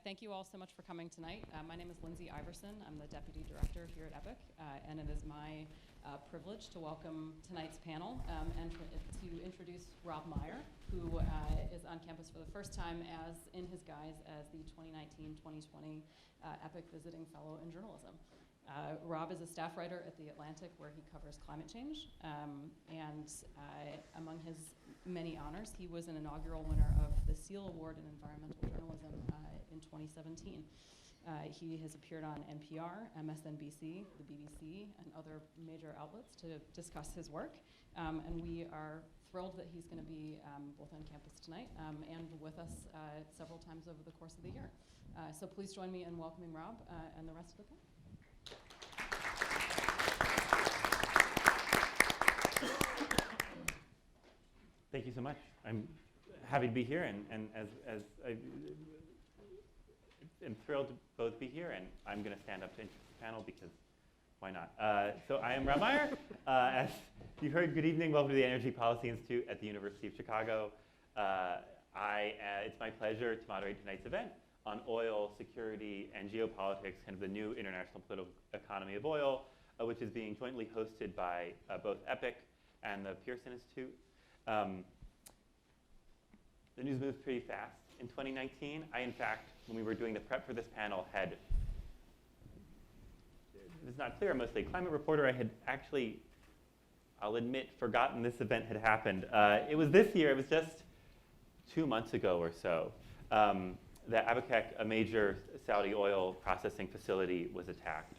Thank you all so much for coming tonight. My name is Lindsay Iverson. I'm the Deputy Director here at EPIC, and it is my privilege to welcome tonight's panel and to introduce Rob Meyer, who is on campus for the first time in his guise as the 2019-2020 EPIC Visiting Fellow in Journalism. Rob is a staff writer at The Atlantic, where he covers climate change, and among his many honors, he was an inaugural winner of the Seal Award in Environmental Journalism in 2017. He has appeared on NPR, MSNBC, the BBC, and other major outlets to discuss his work, and we are thrilled that he's going to be both on campus tonight and with us several times over the course of the year. So please join me in welcoming Rob and the rest of the panel. Thank you so much. I'm happy to be here, and as I am thrilled to both be here, and I'm going to stand up to introduce the panel because why not? So I am Rob Meyer. As you heard, good evening. Welcome to the Energy Policy Institute at the University of Chicago. It's my pleasure to moderate tonight's event on oil, security, and geopolitics, kind of the new international political economy of oil, which is being jointly hosted by both EPIC and the Pearson Institute. The news moves pretty fast. In 2019, I, in fact, when we were doing the prep for this panel, it's not clear, I'm mostly a climate reporter, I had actually, I'll admit, forgotten this event had happened. It was this year, it was just 2 months ago or so, that Abqaiq, a major Saudi oil processing facility, was attacked.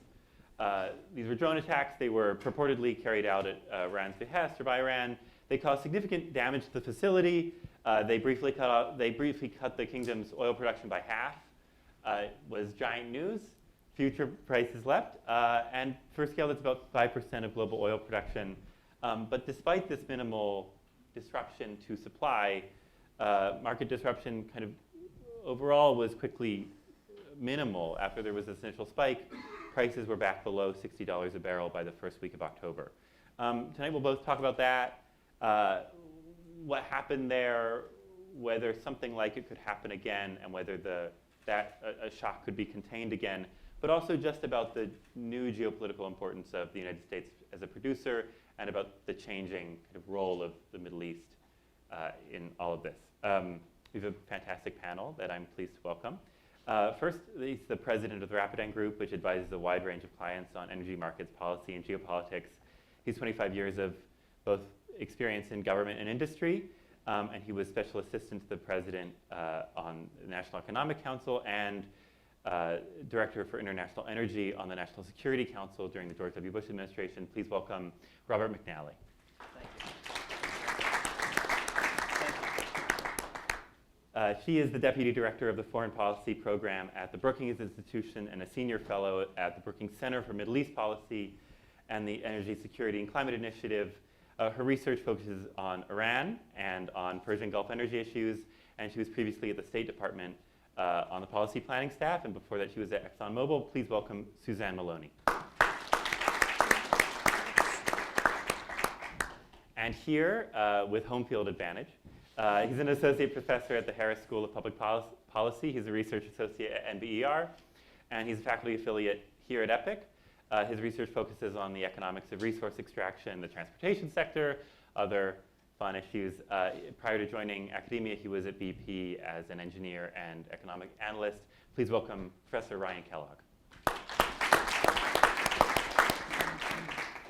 These were drone attacks. They were purportedly carried out at Iran's behest or by Iran. They caused significant damage to the facility. They briefly cut the kingdom's oil production by half. It was giant news. Future prices leapt. And for a scale, that's about 5% of global oil production. But despite this minimal disruption to supply, market disruption kind of overall was quickly minimal. After there was this initial spike, prices were back below $60 a barrel by the first week of October. Tonight we'll both talk about that. What happened there, whether something like it could happen again, and whether a shock could be contained again, but also just about the new geopolitical importance of the United States as a producer and about the changing kind of role of the Middle East in all of this. We have a fantastic panel that I'm pleased to welcome. First, he's the president of the Rapidan Group, which advises a wide range of clients on energy markets, policy, and geopolitics. He's 25 years of both experience in government and industry, and he was special assistant to the president on the National Economic Council and director for international energy on the National Security Council during the George W. Bush administration. Please welcome Robert McNally. Thank you. She is the deputy director of the foreign policy program at the Brookings Institution and a senior fellow at the Brookings Center for Middle East Policy and the Energy Security and Climate Initiative. Her research focuses on Iran and on Persian Gulf energy issues, and she was previously at the State Department on the policy planning staff, and before that she was at ExxonMobil. Please welcome Suzanne Maloney. And here, with home field advantage, he's an associate professor at the Harris School of Public Policy. He's a research associate at NBER, and he's a faculty affiliate here at EPIC. His research focuses on the economics of resource extraction, the transportation sector, other fun issues. Prior to joining academia, he was at BP as an engineer and economic analyst. Please welcome Professor Ryan Kellogg.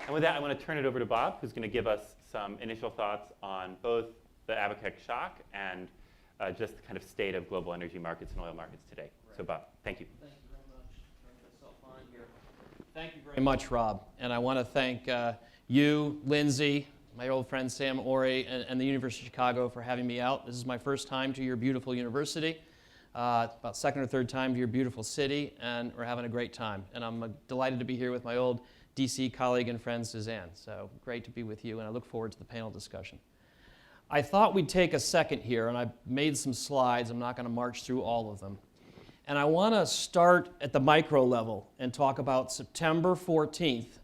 And with that, I want to turn it over to Bob, who's going to give us some initial thoughts on both the Abqaiq shock and just the kind of state of global energy markets and oil markets today. Right. So Bob, thank you. Thank you very much. Turn myself on here. Thank you very much, Rob. And I want to thank you, Lindsay, my old friend Sam Ori, and the University of Chicago for having me out. This is my first time to your beautiful university. About second or third time to your beautiful city, and we're having a great time. And I'm delighted to be here with my old DC colleague and friend, Suzanne. So great to be with you, and I look forward to the panel discussion. I thought we'd take a second here, and I made some slides. I'm not going to march through all of them. And I want to start at the micro level and talk about September 14th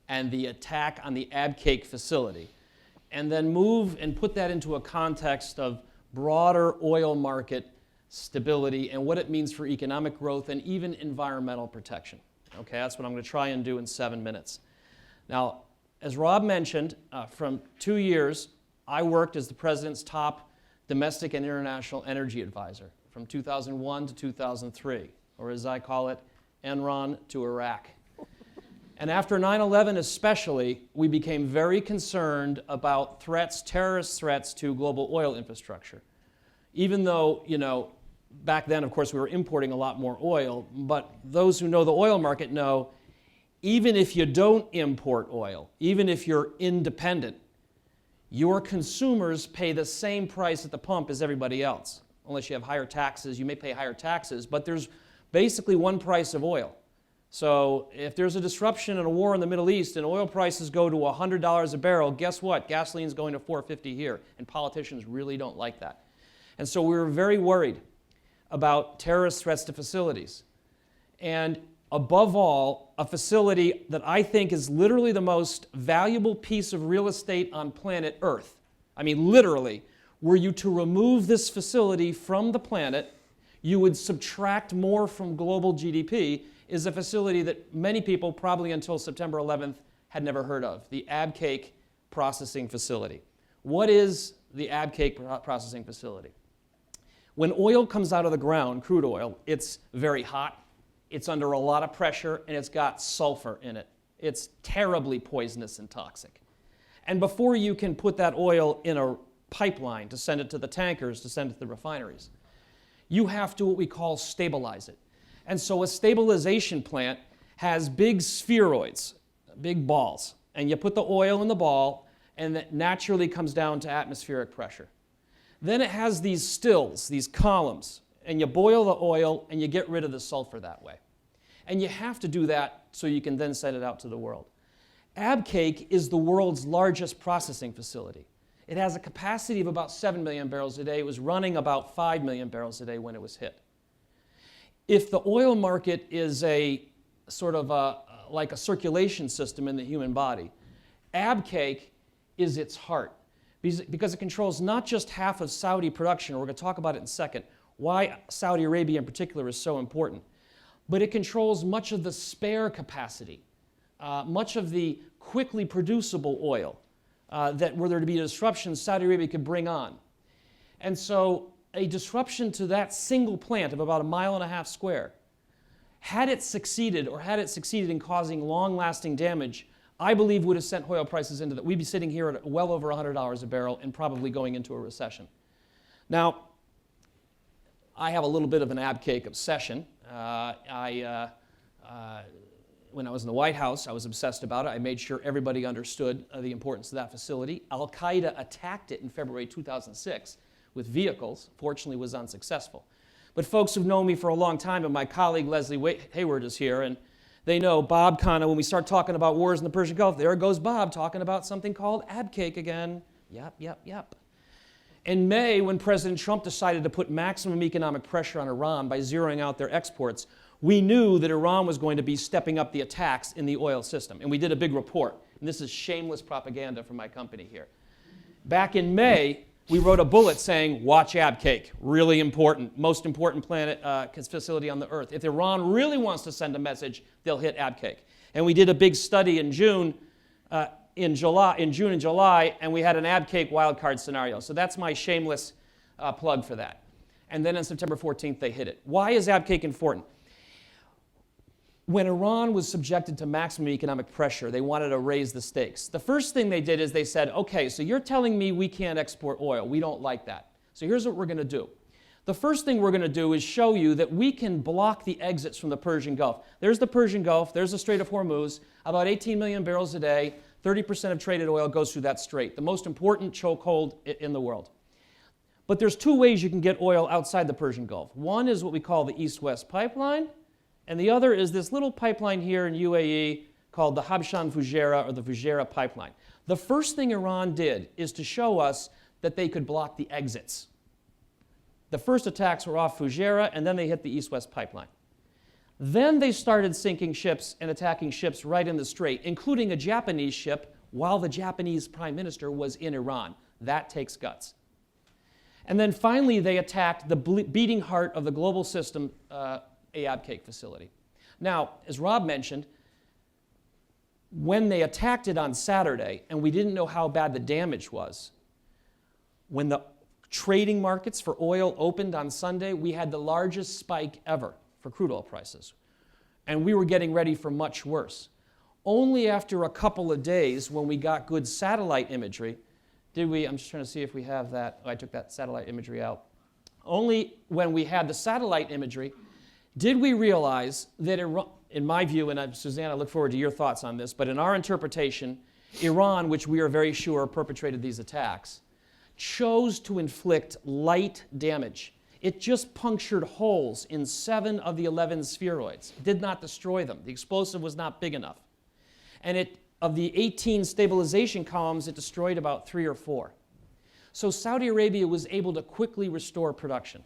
and the attack on the Abqaiq facility, and then move and put that into a context of broader oil market stability, and what it means for economic growth and even environmental protection. Okay, that's what I'm going to try and do in 7 minutes. Now, as Rob mentioned, from 2 years, I worked as the President's top domestic and international energy advisor from 2001 to 2003, or as I call it, Enron to Iraq. And after 9/11 especially, we became very concerned about threats, terrorist threats to global oil infrastructure. Even though, back then, of course, we were importing a lot more oil, but those who know the oil market know, even if you don't import oil, even if you're independent, your consumers pay the same price at the pump as everybody else. Unless you have higher taxes, you may pay higher taxes, but there's basically one price of oil. So if there's a disruption and a war in the Middle East and oil prices go to $100 a barrel, guess what? Gasoline's going to $4.50 here, and politicians really don't like that. And so we were very worried about terrorist threats to facilities. And above all, a facility that I think is literally the most valuable piece of real estate on planet Earth. I mean, literally, were you to remove this facility from the planet, you would subtract more from global GDP, is a facility that many people, probably until September 11th, had never heard of, the Abcake Processing Facility. What is the Abcake Processing Facility? When oil comes out of the ground, crude oil, it's very hot, it's under a lot of pressure, and it's got sulfur in it. It's terribly poisonous and toxic. And before you can put that oil in a pipeline to send it to the tankers, to send it to the refineries, you have to what we call stabilize it. And so a stabilization plant has big spheroids, big balls, and you put the oil in the ball, and that naturally comes down to atmospheric pressure. Then it has these stills, these columns, and you boil the oil and you get rid of the sulfur that way. And you have to do that so you can then send it out to the world. Abcake is the world's largest processing facility. It has a capacity of about 7 million barrels a day. It was running about 5 million barrels a day when it was hit. If the oil market is a sort of like a circulation system in the human body, Abcake is its heart because it controls not just half of Saudi production, we're going to talk about it in a second, why Saudi Arabia in particular is so important, but it controls much of the spare capacity, much of the quickly producible oil that were there to be disruptions Saudi Arabia could bring on. And so a disruption to that single plant of about 1.5 miles square, had it succeeded in causing long-lasting damage, I believe would have sent oil prices into we'd be sitting here at well over $100 a barrel and probably going into a recession. Now, I have a little bit of an Abcake obsession. When I was in the White House, I was obsessed about it. I made sure everybody understood the importance of that facility. Al-Qaeda attacked it in February 2006 with vehicles, fortunately was unsuccessful. But folks who've known me for a long time, and my colleague Leslie Hayward is here, and they know Bob kind of, when we start talking about wars in the Persian Gulf, there goes Bob talking about something called Abcake again. Yep. In May, when President Trump decided to put maximum economic pressure on Iran by zeroing out their exports, we knew that Iran was going to be stepping up the attacks in the oil system. And we did a big report. And this is shameless propaganda from my company here. Back in May, we wrote a bullet saying, watch Abcake, really important, most important facility on the earth. If Iran really wants to send a message, they'll hit Abcake. And we did a big study in June and July, and we had an Abcake wildcard scenario. So that's my shameless plug for that. And then on September 14th, they hit it. Why is Abcake important? When Iran was subjected to maximum economic pressure, they wanted to raise the stakes. The first thing they did is they said, okay, so you're telling me we can't export oil. We don't like that. So here's what we're going to do. The first thing we're going to do is show you that we can block the exits from the Persian Gulf. There's the Persian Gulf. There's the Strait of Hormuz. About 18 million barrels a day. 30% of traded oil goes through that strait, the most important chokehold in the world. But there's two ways you can get oil outside the Persian Gulf. One is what we call the East-West pipeline, and the other is this little pipeline here in UAE called the Habshan-Fujairah or the Fujairah pipeline. The first thing Iran did is to show us that they could block the exits. The first attacks were off Fujairah, and then they hit the East-West pipeline. Then they started sinking ships and attacking ships right in the strait, including a Japanese ship while the Japanese prime minister was in Iran. That takes guts. And then finally, they attacked the beating heart of the global system, Abqaiq facility. Now, as Rob mentioned, when they attacked it on Saturday, and we didn't know how bad the damage was, when the trading markets for oil opened on Sunday, we had the largest spike ever for crude oil prices. And we were getting ready for much worse. Only after a couple of days, when we got good satellite imagery, did we, I'm just trying to see if we have that. Oh, I took that satellite imagery out. Only when we had the satellite imagery did we realize that Iran, in my view, and Suzanne, I look forward to your thoughts on this, but in our interpretation, Iran, which we are very sure perpetrated these attacks, chose to inflict light damage. It just punctured holes in 7 of the 11 spheroids. It did not destroy them. The explosive was not big enough. And of the 18 stabilization columns, it destroyed about 3 or 4. So Saudi Arabia was able to quickly restore production.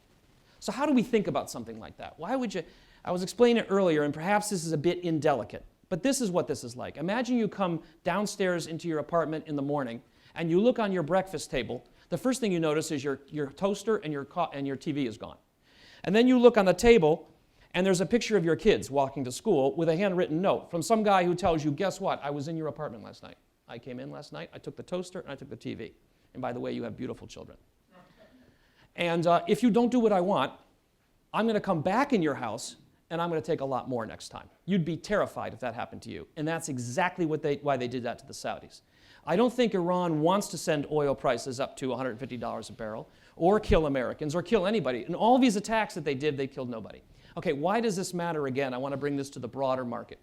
So how do we think about something like that? Why would you? I was explaining it earlier, and perhaps this is a bit indelicate, but this is what this is like. Imagine you come downstairs into your apartment in the morning, and you look on your breakfast table. The first thing you notice is your toaster and your TV is gone. And then you look on the table, and there's a picture of your kids walking to school with a handwritten note from some guy who tells you, guess what? I was in your apartment last night. I came in last night, I took the toaster, and I took the TV. And by the way, you have beautiful children. And if you don't do what I want, I'm going to come back in your house, and I'm going to take a lot more next time. You'd be terrified if that happened to you. And that's exactly why they did that to the Saudis. I don't think Iran wants to send oil prices up to $150 a barrel, or kill Americans, or kill anybody. In all these attacks that they did, they killed nobody. Okay, why does this matter again? I want to bring this to the broader market.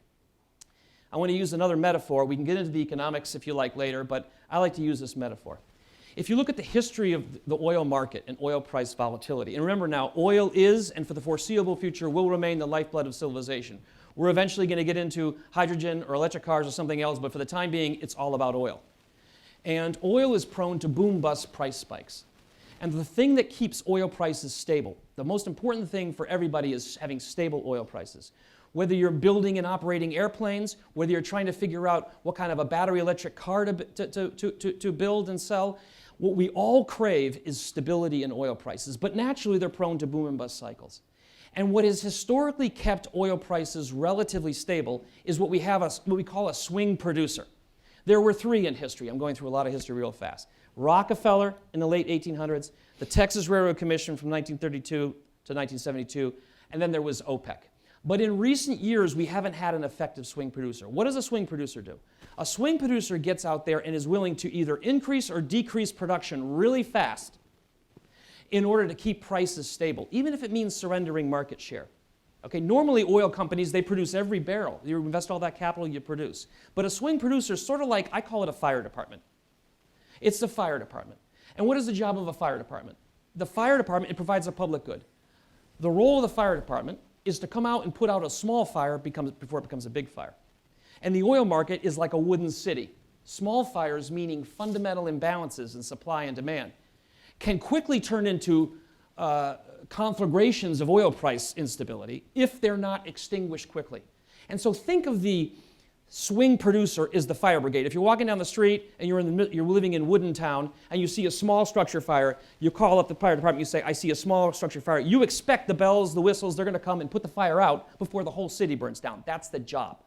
I want to use another metaphor. We can get into the economics if you like later, but I like to use this metaphor. If you look at the history of the oil market and oil price volatility, and remember now, oil is, and for the foreseeable future, will remain the lifeblood of civilization. We're eventually going to get into hydrogen or electric cars or something else, but for the time being, it's all about oil. And oil is prone to boom-bust price spikes. And the thing that keeps oil prices stable, the most important thing for everybody is having stable oil prices. Whether you're building and operating airplanes, whether you're trying to figure out what kind of a battery electric car to build and sell, what we all crave is stability in oil prices. But naturally, they're prone to boom and bust cycles. And what has historically kept oil prices relatively stable is what we call a swing producer. There were 3 in history. I'm going through a lot of history real fast. Rockefeller in the late 1800s, the Texas Railroad Commission from 1932 to 1972, and then there was OPEC. But in recent years, we haven't had an effective swing producer. What does a swing producer do? A swing producer gets out there and is willing to either increase or decrease production really fast in order to keep prices stable, even if it means surrendering market share. Okay, normally oil companies, they produce every barrel. You invest all that capital, you produce. But a swing producer is sort of like, I call it a fire department. It's the fire department. And what is the job of a fire department? The fire department, it provides a public good. The role of the fire department is to come out and put out a small fire before it becomes a big fire. And the oil market is like a wooden city. Small fires, meaning fundamental imbalances in supply and demand, can quickly turn into conflagrations of oil price instability if they're not extinguished quickly. And so think of the swing producer as the fire brigade. If you're walking down the street and you're living in Wooden Town and you see a small structure fire, you call up the fire department, you say, I see a small structure fire. You expect the bells, the whistles, they're going to come and put the fire out before the whole city burns down. That's the job.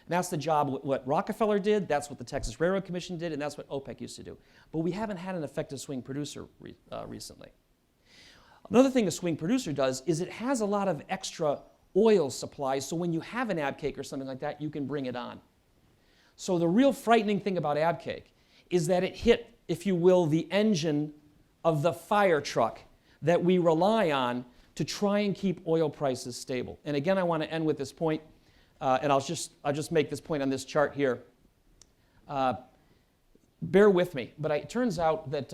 And that's the job what Rockefeller did, that's what the Texas Railroad Commission did, and that's what OPEC used to do. But we haven't had an effective swing producer recently. Another thing a swing producer does is it has a lot of extra oil supplies, so when you have an Abqaiq or something like that, you can bring it on. So the real frightening thing about Abqaiq is that it hit, if you will, the engine of the fire truck that we rely on to try and keep oil prices stable. And again, I want to end with this point, and I'll just make this point on this chart here. Bear with me, but it turns out that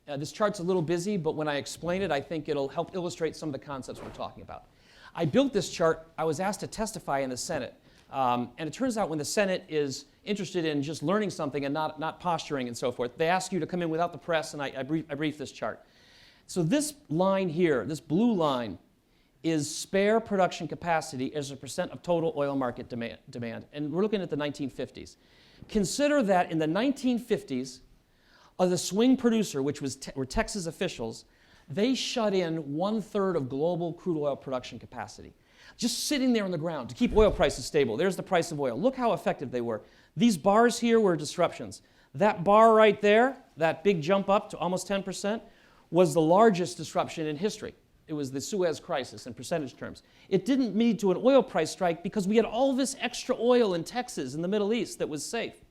this chart's a little busy, but when I explain it, I think it'll help illustrate some of the concepts we're talking about. I built this chart. I was asked to testify in the Senate. And it turns out when the Senate is interested in just learning something and not posturing and so forth, they ask you to come in without the press, and I brief this chart. So this line here, this blue line, is spare production capacity as a percent of total oil market demand. And we're looking at the 1950s. Consider that in the 1950s, the swing producer, which were Texas officials, They shut in 1/3 of global crude oil production capacity. Just sitting there on the ground to keep oil prices stable. There's the price of oil. Look how effective they were. These bars here were disruptions. That bar right there, that big jump up to almost 10%, was the largest disruption in history. It was the Suez Crisis in percentage terms. It didn't lead to an oil price strike because we had all this extra oil in Texas in the Middle East that was safe.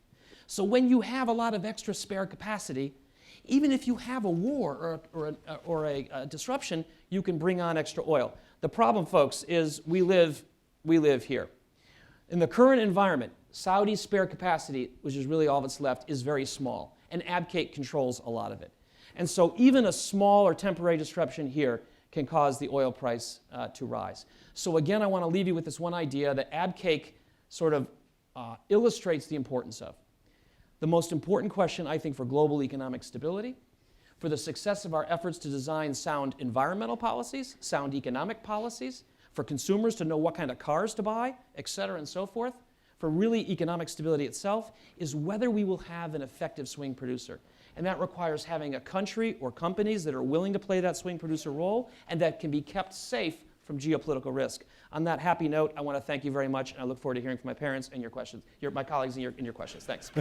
So when you have a lot of extra spare capacity, even if you have a war or a disruption, you can bring on extra oil. The problem, folks, is we live here. In the current environment, Saudi's spare capacity, which is really all that's left, is very small, and Abqaiq controls a lot of it. And so even a small or temporary disruption here can cause the oil price to rise. So again, I want to leave you with this one idea that Abqaiq sort of illustrates the importance of. The most important question, I think, for global economic stability, for the success of our efforts to design sound environmental policies, sound economic policies, for consumers to know what kind of cars to buy, et cetera, and so forth, for really economic stability itself, is whether we will have an effective swing producer. And that requires having a country or companies that are willing to play that swing producer role and that can be kept safe from geopolitical risk. On that happy note, I want to thank you very much, and I look forward to hearing from my parents and your questions, my colleagues and your questions. Thanks.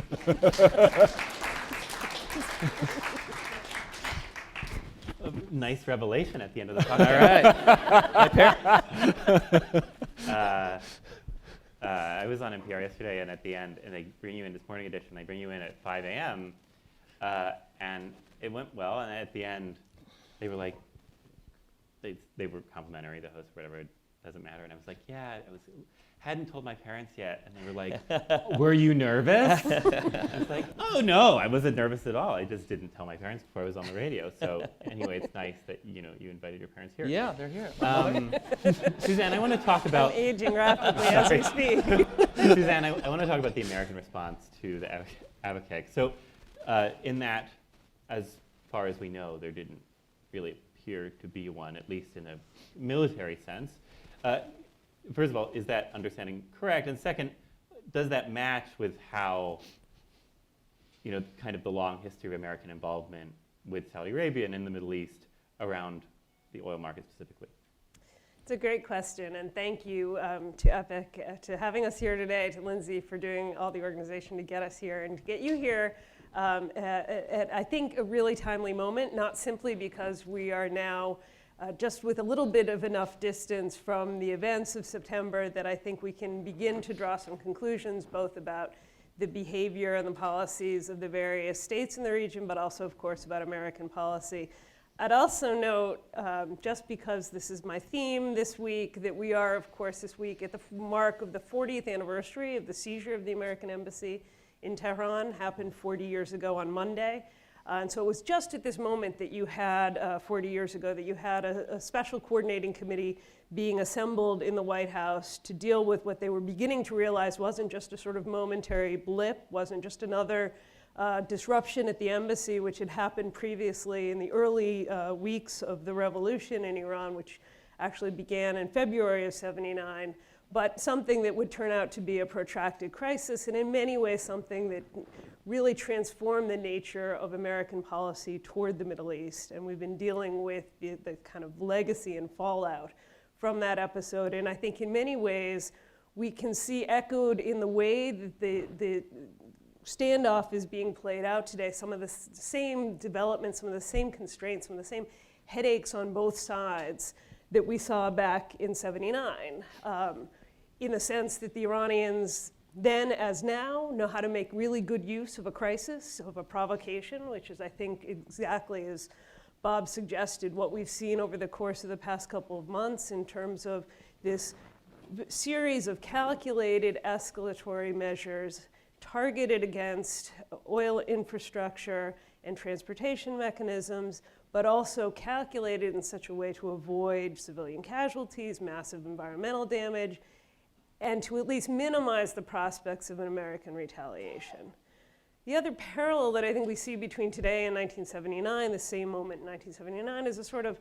Nice revelation at the end of the talk. All right. I was on NPR yesterday, and at the end, and they bring you in this morning edition, they bring you in at 5 a.m., and it went well, and at the end, they were like, they were complimentary, the host, whatever, it doesn't matter, and I was like, yeah, hadn't told my parents yet, and they were like, were you nervous? I was like, oh no, I wasn't nervous at all. I just didn't tell my parents before I was on the radio. So anyway, it's nice that you invited your parents here. Yeah, they're here. Suzanne, I want to talk about... I'm aging rapidly as we speak. Suzanne, I want to talk about the American response to the Abqaiq. So in that, as far as we know, there didn't really appear to be one, at least in a military sense. First of all, is that understanding correct? And second, does that match with how, kind of the long history of American involvement with Saudi Arabia and in the Middle East around the oil market specifically? It's a great question, and thank you to EPIC, to having us here today, to Lindsay for doing all the organization to get us here, and to get you here at, I think, a really timely moment, not simply because we are now just with a little bit of enough distance from the events of September that I think we can begin to draw some conclusions, both about the behavior and the policies of the various states in the region, but also, of course, about American policy. I'd also note, just because this is my theme this week, that we are, of course, this week at the mark of the 40th anniversary of the seizure of the American embassy in Tehran. Happened 40 years ago on Monday. And so it was just at this moment that you had, 40 years ago, that you had a special coordinating committee being assembled in the White House to deal with what they were beginning to realize wasn't just a sort of momentary blip, wasn't just another disruption at the embassy, which had happened previously in the early weeks of the revolution in Iran, which actually began in February of '79, but something that would turn out to be a protracted crisis, and in many ways something that really transformed the nature of American policy toward the Middle East. And we've been dealing with the kind of legacy and fallout from that episode. And I think in many ways, we can see echoed in the way that the standoff is being played out today, some of the same developments, some of the same constraints, some of the same headaches on both sides that we saw back in '79, in the sense that the Iranians then as now know how to make really good use of a crisis, of a provocation, which is, I think, exactly as Bob suggested, what we've seen over the course of the past couple of months in terms of this series of calculated escalatory measures targeted against oil infrastructure and transportation mechanisms, but also calculated in such a way to avoid civilian casualties, massive environmental damage, and to at least minimize the prospects of an American retaliation. The other parallel that I think we see between today and 1979, the same moment in 1979, is a sort of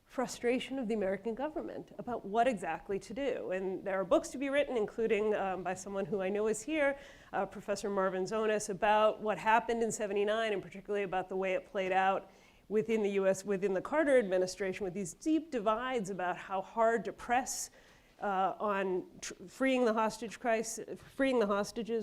frustration of the American government about what exactly to do. And there are books to be written, including by someone who I know is here, Professor Marvin Zonas, about what happened in '79, and particularly about the way it played out within the US, within the Carter administration, with these deep divides about how hard to press on freeing the hostages,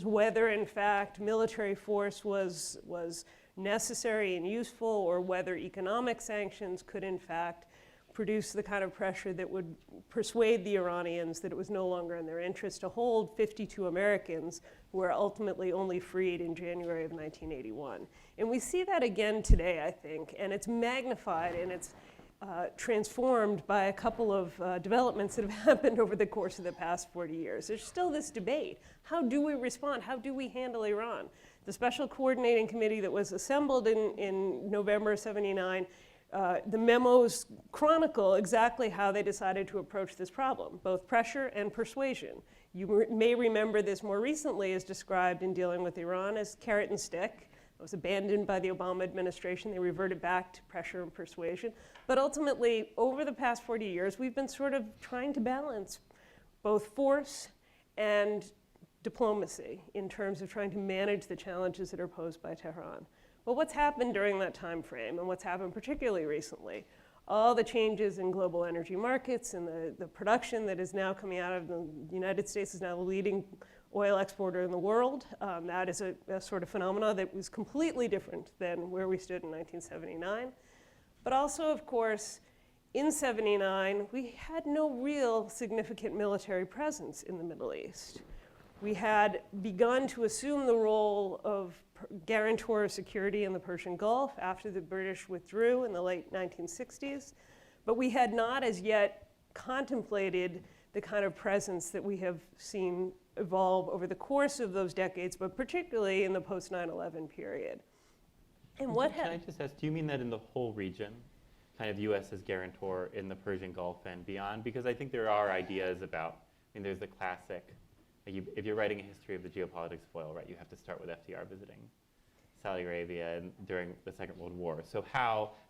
whether in fact military force was necessary and useful, or whether economic sanctions could in fact produce the kind of pressure that would persuade the Iranians that it was no longer in their interest to hold 52 Americans who were ultimately only freed in January of 1981. And we see that again today, I think, and it's magnified and it's transformed by a couple of developments that have happened over the course of the past 40 years. There's still this debate. How do we respond? How do we handle Iran? The Special Coordinating Committee that was assembled in November of '79, the memos chronicle exactly how they decided to approach this problem, both pressure and persuasion. You may remember this more recently as described in dealing with Iran as carrot and stick. It was abandoned by the Obama administration. They reverted back to pressure and persuasion. But ultimately, over the past 40 years, we've been sort of trying to balance both force and diplomacy in terms of trying to manage the challenges that are posed by Tehran. But what's happened during that time frame, and what's happened particularly recently, all the changes in global energy markets and the production that is now coming out of the United States is now the leading oil exporter in the world. That is a sort of phenomena that was completely different than where we stood in 1979. But also, of course, in '79, we had no real significant military presence in the Middle East. We had begun to assume the role of guarantor of security in the Persian Gulf after the British withdrew in the late 1960s, but we had not as yet contemplated the kind of presence that we have seen evolve over the course of those decades, but particularly in the post 9/11 period. And what Can I just ask, do you mean that in the whole region, kind of U.S. as guarantor in the Persian Gulf and beyond? Because I think there are ideas about, I mean, there's the classic, like if you're writing a history of the geopolitics of oil, right, you have to start with FDR visiting Saudi Arabia during the Second World War. So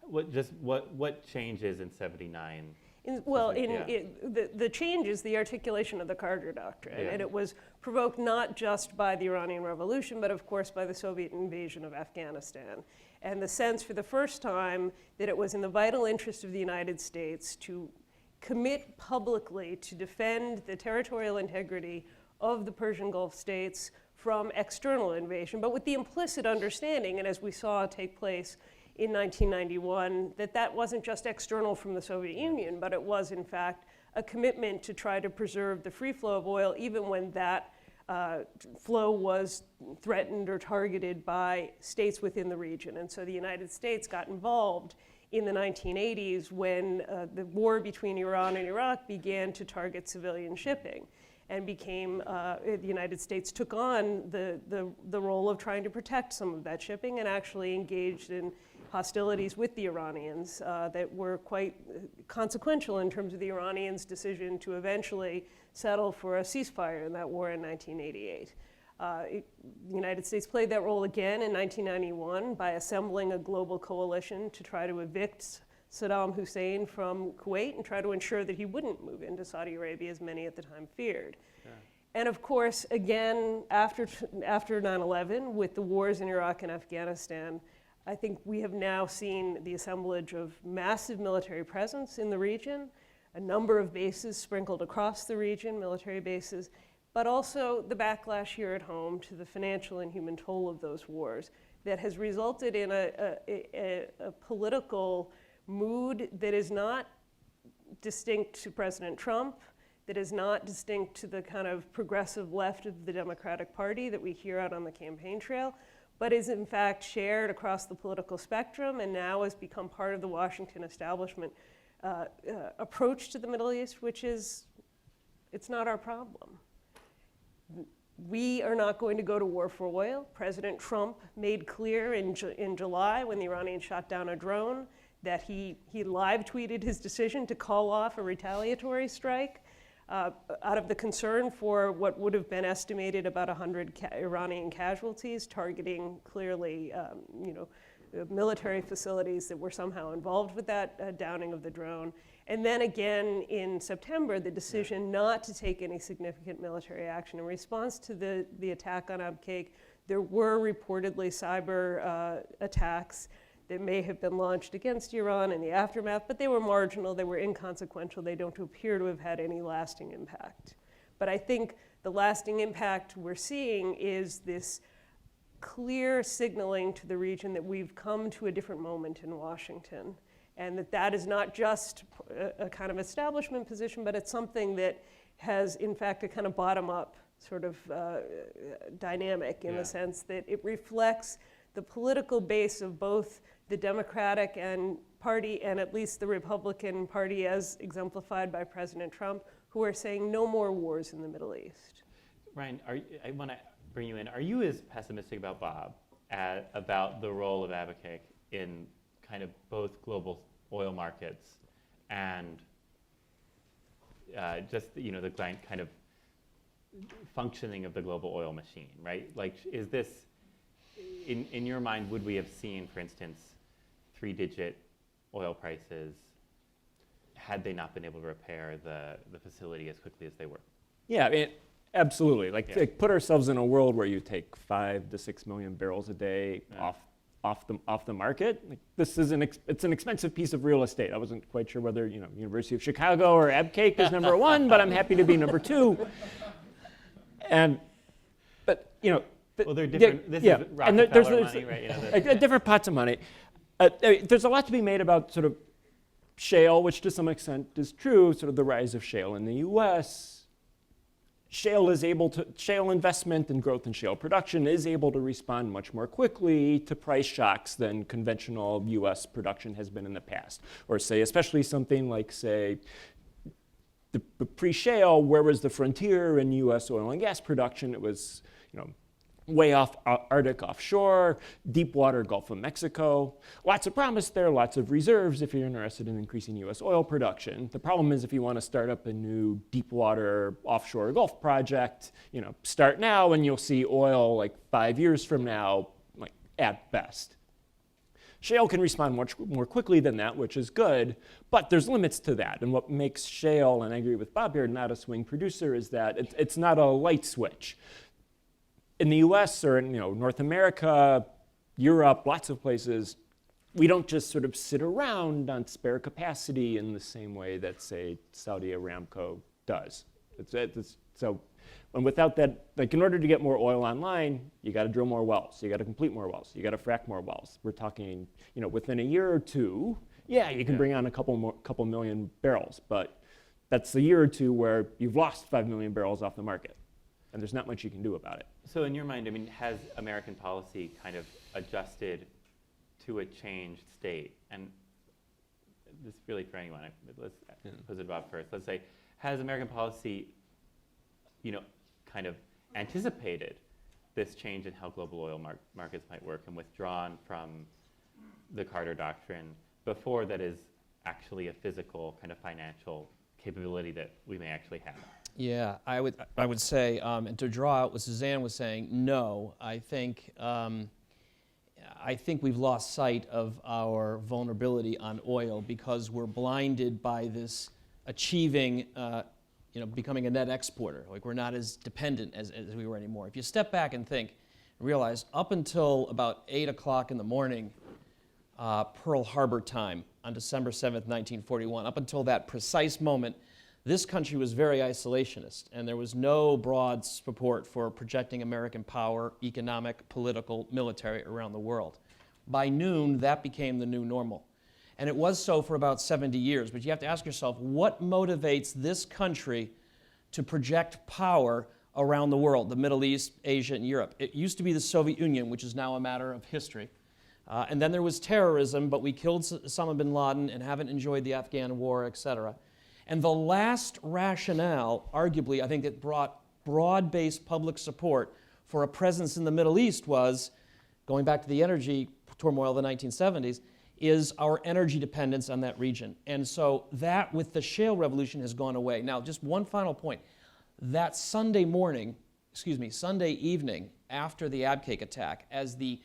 what changes in '79? The change is the articulation of the Carter Doctrine, and it was provoked not just by the Iranian Revolution, but of course by the Soviet invasion of Afghanistan. And the sense for the first time that it was in the vital interest of the United States to commit publicly to defend the territorial integrity of the Persian Gulf states from external invasion, but with the implicit understanding, and as we saw take place in 1991, that wasn't just external from the Soviet Union, but it was in fact a commitment to try to preserve the free flow of oil even when that flow was threatened or targeted by states within the region. And so the United States got involved in the 1980s when the war between Iran and Iraq began to target civilian shipping, and became, the United States took on the role of trying to protect some of that shipping and actually engaged in hostilities with the Iranians that were quite consequential in terms of the Iranians' decision to eventually settle for a ceasefire in that war in 1988. The United States played that role again in 1991 by assembling a global coalition to try to evict Saddam Hussein from Kuwait and try to ensure that he wouldn't move into Saudi Arabia, as many at the time feared. Yeah. And of course, again, after 9/11, with the wars in Iraq and Afghanistan, I think we have now seen the assemblage of massive military presence in the region, a number of bases sprinkled across the region, military bases, but also the backlash here at home to the financial and human toll of those wars that has resulted in a political mood that is not distinct to President Trump, that is not distinct to the kind of progressive left of the Democratic Party that we hear out on the campaign trail, but is in fact shared across the political spectrum and now has become part of the Washington establishment approach to the Middle East, which is, it's not our problem. We are not going to go to war for oil. President Trump made clear in July when the Iranians shot down a drone that he live tweeted his decision to call off a retaliatory strike out of the concern for what would have been estimated about 100 Iranian casualties, targeting clearly military facilities that were somehow involved with that downing of the drone. And then again in September, the decision not to take any significant military action in response to the attack on Abqaiq. There were reportedly cyber attacks that may have been launched against Iran in the aftermath, but they were marginal, they were inconsequential, they don't appear to have had any lasting impact. But I think the lasting impact we're seeing is this clear signaling to the region that we've come to a different moment in Washington, and that is not just a kind of establishment position, but it's something that has, in fact, a kind of bottom-up sort of dynamic in the sense that it reflects the political base of both the Democratic Party and at least the Republican Party, as exemplified by President Trump, who are saying no more wars in the Middle East. Ryan, I want to bring you in. Are you as pessimistic about Bob about the role of Abacake in kind of both global oil markets and just the kind of functioning of the global oil machine, right? Like, is this, in your mind, would we have seen, for instance, 3-digit oil prices had they not been able to repair the facility as quickly as they were? Yeah, I mean, absolutely. Like, put ourselves in a world where you take 5 to 6 million barrels a day off the market. Like, this is it's an expensive piece of real estate. I wasn't quite sure whether University of Chicago or Abcake is number 1, but I'm happy to be number 2. Well, they're different. This is Rockefeller money, right? Different pots of money. There's a lot to be made about sort of shale, which to some extent is true, sort of the rise of shale in the U.S. Shale investment and growth in shale production is able to respond much more quickly to price shocks than conventional U.S. production has been in the past. Or especially something like, the pre-shale, where was the frontier in U.S. oil and gas production? It was, way off Arctic offshore, deep water Gulf of Mexico. Lots of promise there, lots of reserves if you're interested in increasing U.S. oil production. The problem is if you want to start up a new deep water offshore Gulf project, start now and you'll see oil like 5 years from now, like at best. Shale can respond much more quickly than that, which is good, but there's limits to that. And what makes shale, and I agree with Bob here, not a swing producer, is that it's not a light switch. In the US or in North America, Europe, lots of places, we don't just sort of sit around on spare capacity in the same way that, say, Saudi Aramco does. And without that, like in order to get more oil online, you got to drill more wells, you got to complete more wells, you got to frack more wells. We're talking, within a year or two, you can bring on a couple million barrels, but that's a year or two where you've lost 5 million barrels off the market, and there's not much you can do about it. So in your mind, has American policy kind of adjusted to a changed state? And this is really for anyone. Let's pose it to Bob first. Let's say, has American policy, kind of anticipated this change in how global oil markets might work and withdrawn from the Carter Doctrine before that is actually a physical kind of financial capability that we may actually have? Yeah, I would say, and to draw out what Suzanne was saying, no. I think we've lost sight of our vulnerability on oil because we're blinded by this achieving, becoming a net exporter. Like, we're not as dependent as we were anymore. If you step back and think, and realize up until about 8 o'clock in the morning, Pearl Harbor time on December 7th, 1941, up until that precise moment, this country was very isolationist, and there was no broad support for projecting American power, economic, political, military around the world. By noon, that became the new normal. And it was so for about 70 years. But you have to ask yourself, what motivates this country to project power around the world, the Middle East, Asia, and Europe? It used to be the Soviet Union, which is now a matter of history. And then there was terrorism, but we killed Osama bin Laden and haven't enjoyed the Afghan war, et cetera. And the last rationale, arguably, I think that brought broad-based public support for a presence in the Middle East was, going back to the energy turmoil of the 1970s, is our energy dependence on that region. And so that, with the shale revolution, has gone away. Now, just one final point. That Sunday evening after the Abcake attack, as the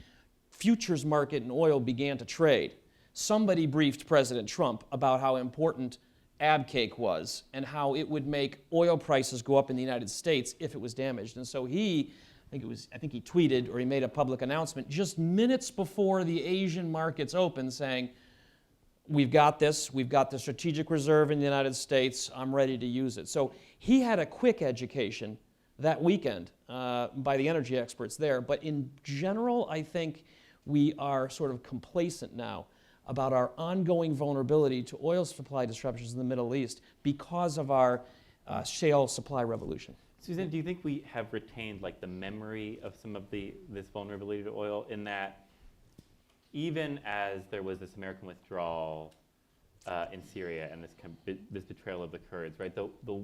futures market in oil began to trade, somebody briefed President Trump about how important Abcake was and how it would make oil prices go up in the United States if it was damaged. And so he I think he tweeted or he made a public announcement just minutes before the Asian markets opened saying, we've got this, we've got the strategic reserve in the United States, I'm ready to use it. So he had a quick education that weekend by the energy experts there. But in general, I think we are sort of complacent now about our ongoing vulnerability to oil supply disruptions in the Middle East because of our shale supply revolution. Suzanne, do you think we have retained like the memory of some of this vulnerability to oil, in that even as there was this American withdrawal in Syria and this betrayal of the Kurds, right? The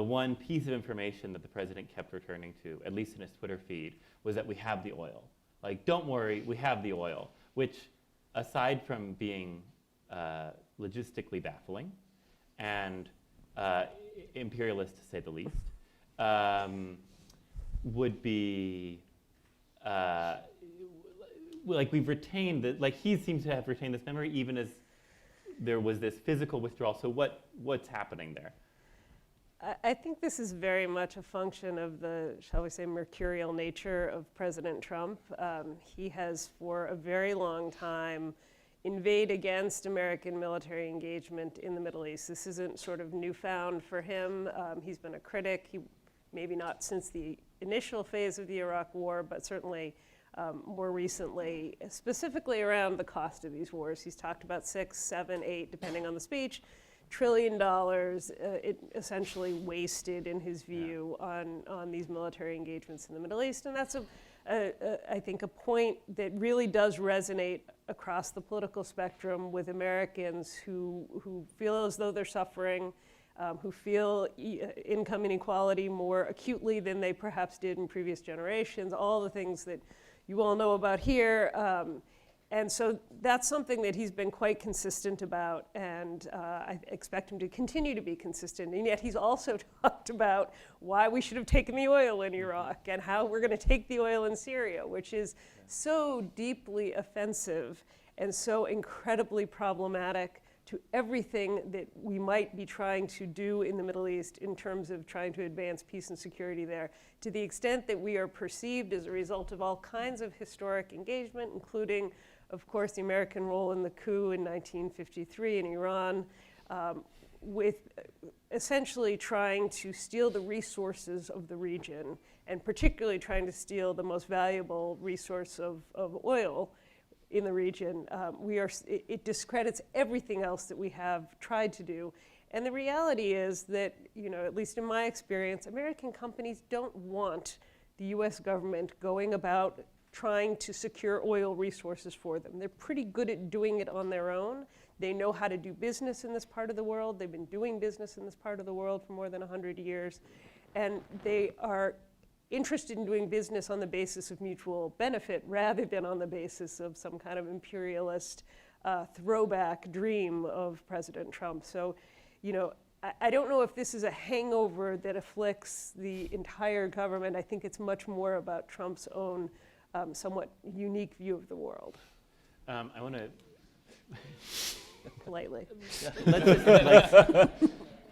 one piece of information that the president kept returning to, at least in his Twitter feed, was that we have the oil. Like, don't worry, we have the oil, which, aside from being logistically baffling and imperialist to say the least, would be like we've retained that. Like, he seems to have retained this memory even as there was this physical withdrawal. So what's happening there? I think this is very much a function of the, shall we say, mercurial nature of President Trump. He has, for a very long time, inveighed against American military engagement in the Middle East. This isn't sort of newfound for him. He's been a critic, maybe not since the initial phase of the Iraq War, but certainly more recently, specifically around the cost of these wars. He's talked about 6, 7, 8, depending on the speech, $1 trillion it essentially wasted, in his view, on these military engagements in the Middle East. And that's, I think, a point that really does resonate across the political spectrum with Americans who feel as though they're suffering, who feel income inequality more acutely than they perhaps did in previous generations, all the things that you all know about here. And so that's something that he's been quite consistent about, and I expect him to continue to be consistent. And yet he's also talked about why we should have taken the oil in Iraq and how we're going to take the oil in Syria, which is so deeply offensive and so incredibly problematic to everything that we might be trying to do in the Middle East in terms of trying to advance peace and security there, to the extent that we are perceived as a result of all kinds of historic engagement, including, of course, the American role in the coup in 1953 in Iran, with essentially trying to steal the resources of the region, and particularly trying to steal the most valuable resource of oil in the region. It discredits everything else that we have tried to do. And the reality is that, at least in my experience, American companies don't want the US government going about trying to secure oil resources for them. They're pretty good at doing it on their own. They know how to do business in this part of the world. They've been doing business in this part of the world for more than 100 years. And they are interested in doing business on the basis of mutual benefit rather than on the basis of some kind of imperialist throwback dream of President Trump. So, I don't know if this is a hangover that afflicts the entire government. I think it's much more about Trump's own somewhat unique view of the world. I want to Politely. let's just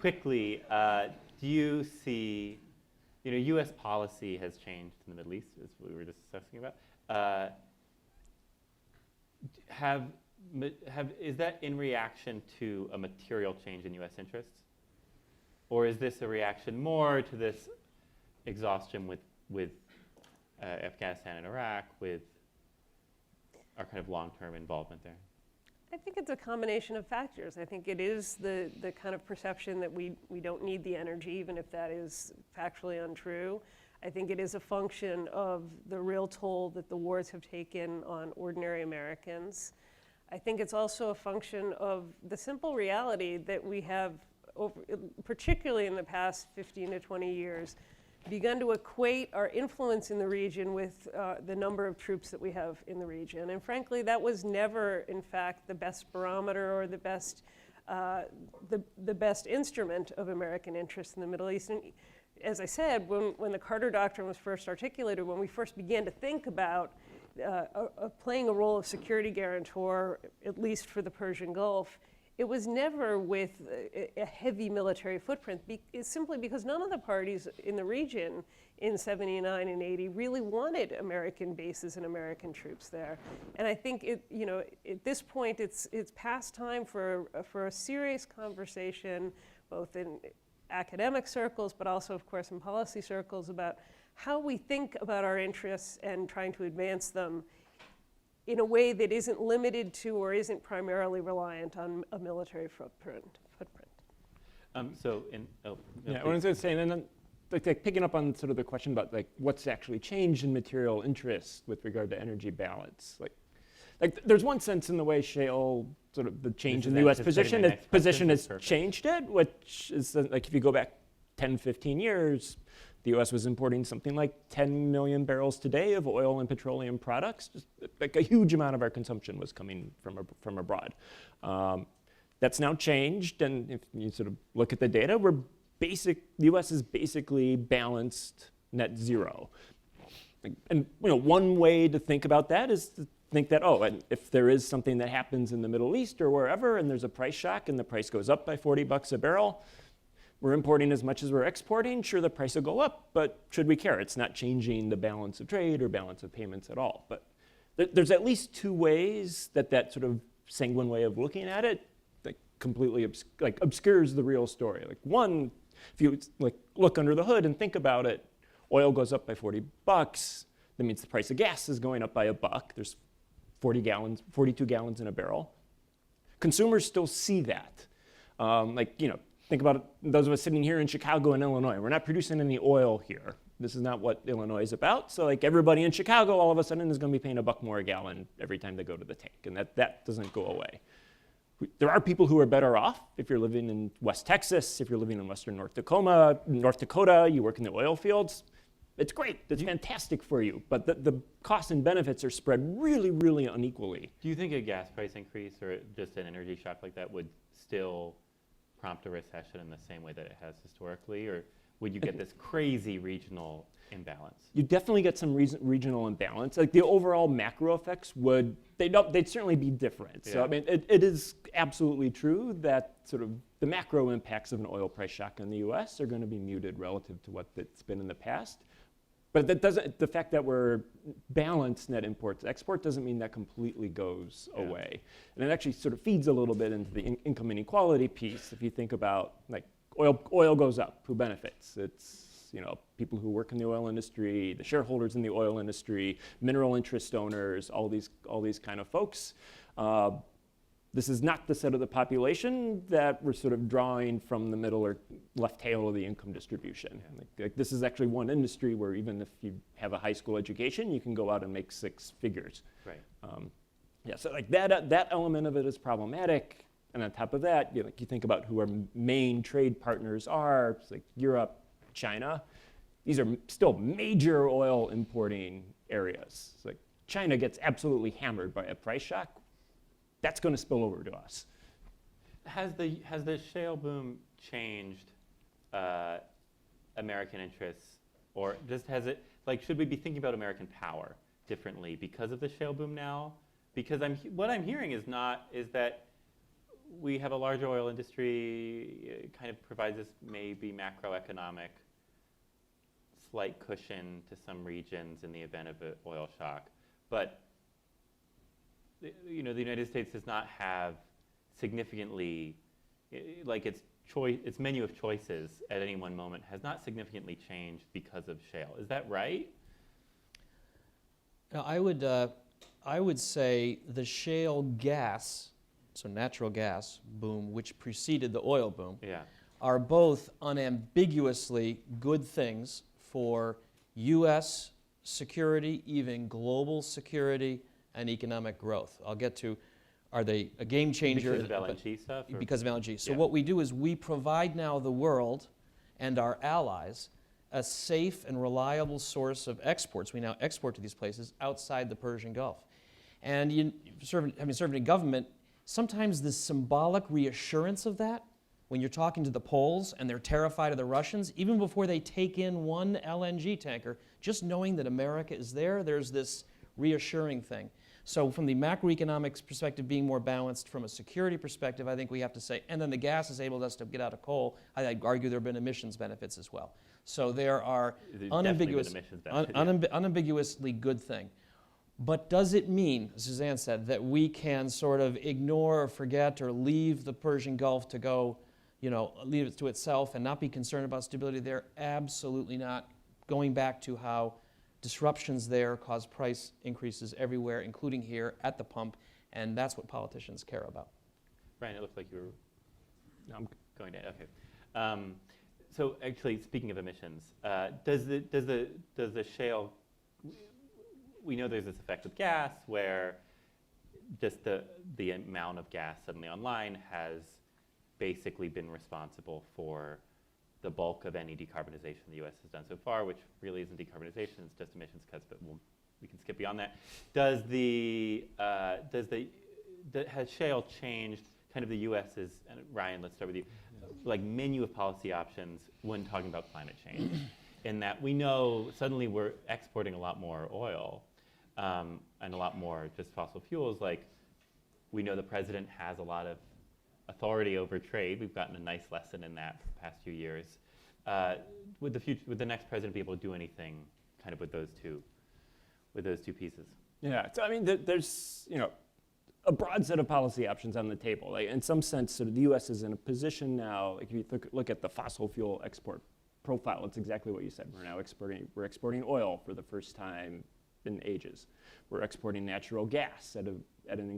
quickly. Do you see? U.S. policy has changed in the Middle East, as we were just discussing about. Is that in reaction to a material change in U.S. interests? Or is this a reaction more to this exhaustion with Afghanistan and Iraq, with our kind of long-term involvement there? I think it's a combination of factors. I think it is the kind of perception that we don't need the energy, even if that is factually untrue. I think it is a function of the real toll that the wars have taken on ordinary Americans. I think it's also a function of the simple reality that we have, particularly in the past 15 to 20 years, begun to equate our influence in the region with the number of troops that we have in the region. And frankly, that was never, in fact, the best barometer or the best instrument of American interest in the Middle East. And as I said, when the Carter Doctrine was first articulated, when we first began to think about playing a role of security guarantor, at least for the Persian Gulf, it was never with a heavy military footprint, simply because none of the parties in the region in 79 and 80 really wanted American bases and American troops there. And I think at this point, it's past time for a serious conversation, both in academic circles, but also, of course, in policy circles, about how we think about our interests and trying to advance them in a way that isn't limited to or isn't primarily reliant on a military footprint. Yeah, what I was going to say, and then like picking up on sort of the question about like what's actually changed in material interest with regard to energy balance. Like there's one sense in the way shale, sort of the change in the U.S. position has changed it, which is like if you go back 10, 15 years, the U.S. was importing something like 10 million barrels today of oil and petroleum products. Just like a huge amount of our consumption was coming from abroad. That's now changed, and if you sort of look at the data, the U.S. is basically balanced net zero. And one way to think about that is to think that, and if there is something that happens in the Middle East or wherever, and there's a price shock and the price goes up by $40 a barrel, we're importing as much as we're exporting, sure, the price will go up, but should we care? It's not changing the balance of trade or balance of payments at all. But there's at least two ways that sort of sanguine way of looking at it that completely obscures the real story. Like one, if you look under the hood and think about it, oil goes up by $40. That means the price of gas is going up by $1. There's 42 gallons in a barrel. Consumers still see that. Think about it, those of us sitting here in Chicago and Illinois. We're not producing any oil here. This is not what Illinois is about. So everybody in Chicago all of a sudden is going to be paying $1 more a gallon every time they go to the tank. And that doesn't go away. There are people who are better off if you're living in West Texas, if you're living in Western North Dakota, you work in the oil fields. It's great. It's fantastic for you. But the costs and benefits are spread really, really unequally. Do you think a gas price increase or just an energy shock like that would still prompt a recession in the same way that it has historically, or would you get this crazy regional imbalance? You definitely get some regional imbalance. Like the overall macro effects they'd certainly be different. So I mean, it is absolutely true that sort of the macro impacts of an oil price shock in the U.S. are going to be muted relative to what it's been in the past. But the fact that we're balanced net imports export doesn't mean that completely goes away. And it actually sort of feeds a little bit into the income inequality piece. If you think about oil goes up, who benefits? It's people who work in the oil industry, the shareholders in the oil industry, mineral interest owners, all these kind of folks. This is not the set of the population that we're sort of drawing from the middle or left tail of the income distribution. This is actually one industry where even if you have a high school education, you can go out and make 6 figures. Right. So that element of it is problematic. And on top of that, you think about who our main trade partners are, it's like Europe, China. These are still major oil importing areas. It's like China gets absolutely hammered by a price shock. That's going to spill over to us. Has the shale boom changed American interests, or just has it should we be thinking about American power differently because of the shale boom now? Because what I'm hearing is that we have a larger oil industry. It kind of provides this maybe macroeconomic slight cushion to some regions in the event of an oil shock, but the United States does not have significantly, its menu of choices at any one moment has not significantly changed because of shale. Is that right? I would say the shale gas, so natural gas boom, which preceded the oil boom, are both unambiguously good things for U.S. security, even global security, and economic growth. I'll get to, are they a game changer? Because of LNG stuff? Or? Because of LNG. So what we do is we provide now the world and our allies a safe and reliable source of exports. We now export to these places outside the Persian Gulf. And having served in government, sometimes the symbolic reassurance of that, when you're talking to the Poles and they're terrified of the Russians, even before they take in one LNG tanker, just knowing that America is there, there's this reassuring thing. So from the macroeconomics perspective, being more balanced, from a security perspective, I think we have to say, and then the gas has enabled us to get out of coal. I'd argue there have been emissions benefits as well. So there are There's definitely been emissions benefit, unambiguously good thing. But does it mean, as Suzanne said, that we can sort of ignore or forget or leave the Persian Gulf to go, leave it to itself and not be concerned about stability there? Absolutely not. Going back to how disruptions there cause price increases everywhere, including here at the pump, and that's what politicians care about. Brian, it looked like you were no, I'm going to, okay. So actually, speaking of emissions, does the shale, we know there's this effect with gas where just the amount of gas suddenly online has basically been responsible for the bulk of any decarbonization the U.S. has done so far, which really isn't decarbonization, it's just emissions cuts, but we can skip beyond that. Has shale changed kind of the U.S.'s, and Ryan, let's start with you, like menu of policy options when talking about climate change? In that we know suddenly we're exporting a lot more oil and a lot more just fossil fuels. Like we know the president has a lot of authority over trade. We've gotten a nice lesson in that for the past few years. Would the next president be able to do anything kind of with those two pieces? Yeah, so I mean, there's a broad set of policy options on the table. Like, in some sense, sort of the U.S. is in a position now. Like if you look at the fossil fuel export profile, it's exactly what you said. We're exporting oil for the first time in ages. We're exporting natural gas at an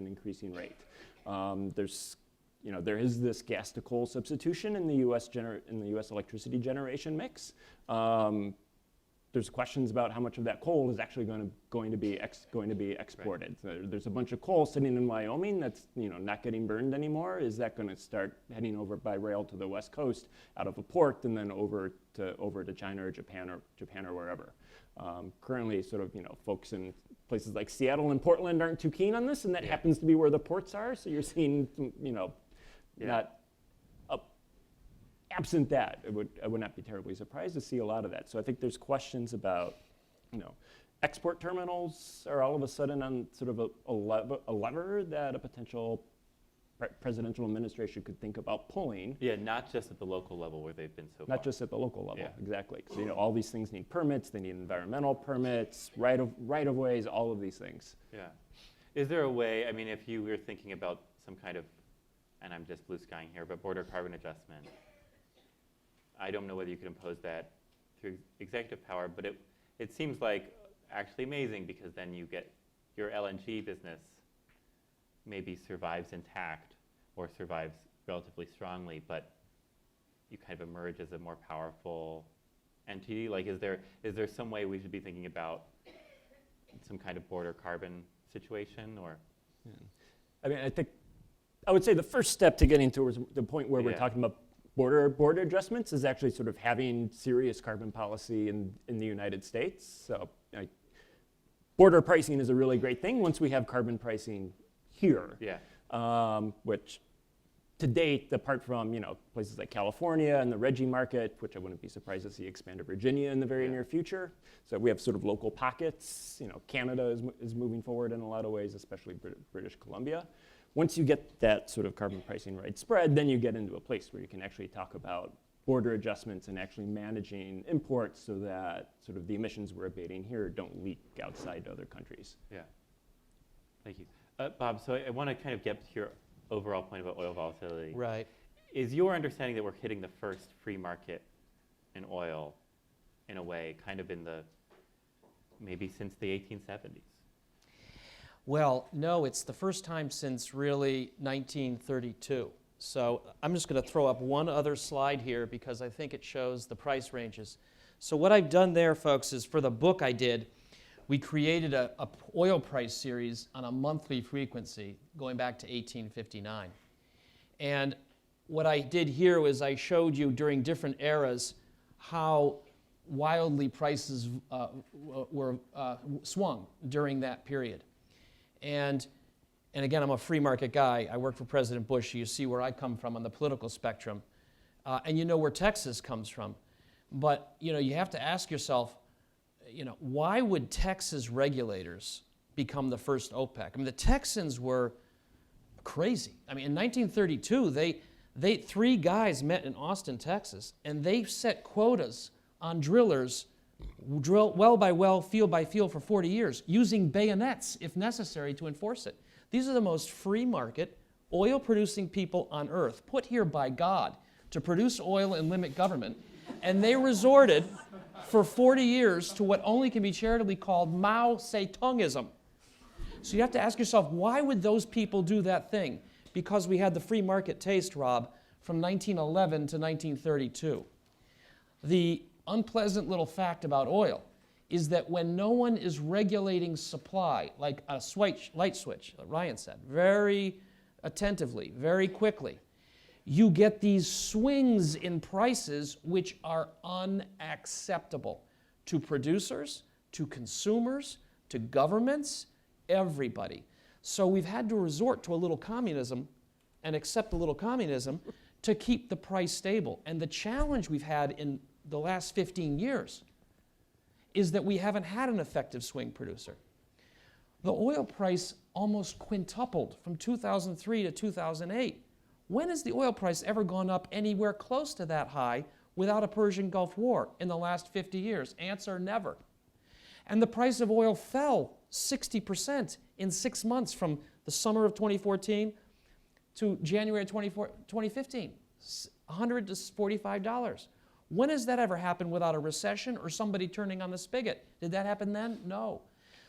increasing rate. There is this gas to coal substitution in the U.S. Electricity generation mix. There's questions about how much of that coal is actually going to be exported. Right. So there's a bunch of coal sitting in Wyoming that's not getting burned anymore. Is that going to start heading over by rail to the West Coast out of a port and then over to China or Japan or wherever? Currently, sort of folks in places like Seattle and Portland aren't too keen on this, and that happens to be where the ports are. So you're seeing not. Absent that, I would not be terribly surprised to see a lot of that. So I think there's questions about, export terminals are all of a sudden on sort of a lever that a potential presidential administration could think about pulling. Yeah, not just at the local level where they've been so far. Not just at the local level, Yeah. exactly. So all these things need permits, they need environmental permits, right of ways, all of these things. Yeah. Is there a way, I mean, if you were thinking about some kind of, and I'm just blue skying here, but border carbon adjustment, I don't know whether you could impose that through executive power, but it seems like actually amazing because then you get your LNG business maybe survives intact or survives relatively strongly, but you kind of emerge as a more powerful entity. Like, is there some way we should be thinking about some kind of border carbon situation, or? Yeah. I mean, I would say the first step to getting towards the point where we're Yeah. talking about border adjustments is actually sort of having serious carbon policy in the United States. So border pricing is a really great thing once we have carbon pricing here. Yeah. Which to date, apart from places like California and the Reggie market, which I wouldn't be surprised to see expand to Virginia in the very near future. So we have sort of local pockets. Canada is moving forward in a lot of ways, especially British Columbia. Once you get that sort of carbon pricing widespread, then you get into a place where you can actually talk about border adjustments and actually managing imports so that sort of the emissions we're abating here don't leak outside to other countries. Yeah. Thank you. Bob, so I want to kind of get to your overall point about oil volatility. Right. Is your understanding that we're hitting the first free market in oil in a way, kind of in the, maybe since the 1870s? Well, no, it's the first time since really 1932. So I'm just going to throw up one other slide here because I think it shows the price ranges. So what I've done there, folks, is for the book I did, we created a oil price series on a monthly frequency going back to 1859. And what I did here was I showed you during different eras how wildly prices were swung during that period. And again, I'm a free market guy. I worked for President Bush. You see where I come from on the political spectrum. And you know where Texas comes from. But you have to ask yourself, why would Texas regulators become the first OPEC. I mean, the Texans were crazy. I mean, in 1932, three guys met in Austin, Texas, and they set quotas on drillers, drill well by well, field by field for 40 years, using bayonets, if necessary, to enforce it. These are the most free market, oil-producing people on earth, put here by God to produce oil and limit government, and they resorted for 40 years to what only can be charitably called Mao Zedongism. So you have to ask yourself, why would those people do that thing? Because we had the free market taste, Rob, from 1911 to 1932. The unpleasant little fact about oil is that when no one is regulating supply, like a light switch, Ryan said, very attentively, very quickly, you get these swings in prices which are unacceptable to producers, to consumers, to governments, everybody. So we've had to resort to a little communism and accept a little communism to keep the price stable. And the challenge we've had in the last 15 years is that we haven't had an effective swing producer. The oil price almost quintupled from 2003 to 2008. When has the oil price ever gone up anywhere close to that high without a Persian Gulf War in the last 50 years? Answer, never. And the price of oil fell 60% in 6 months from the summer of 2014 to January of 2015, $100 to $45. When has that ever happened without a recession or somebody turning on the spigot? Did that happen then? No.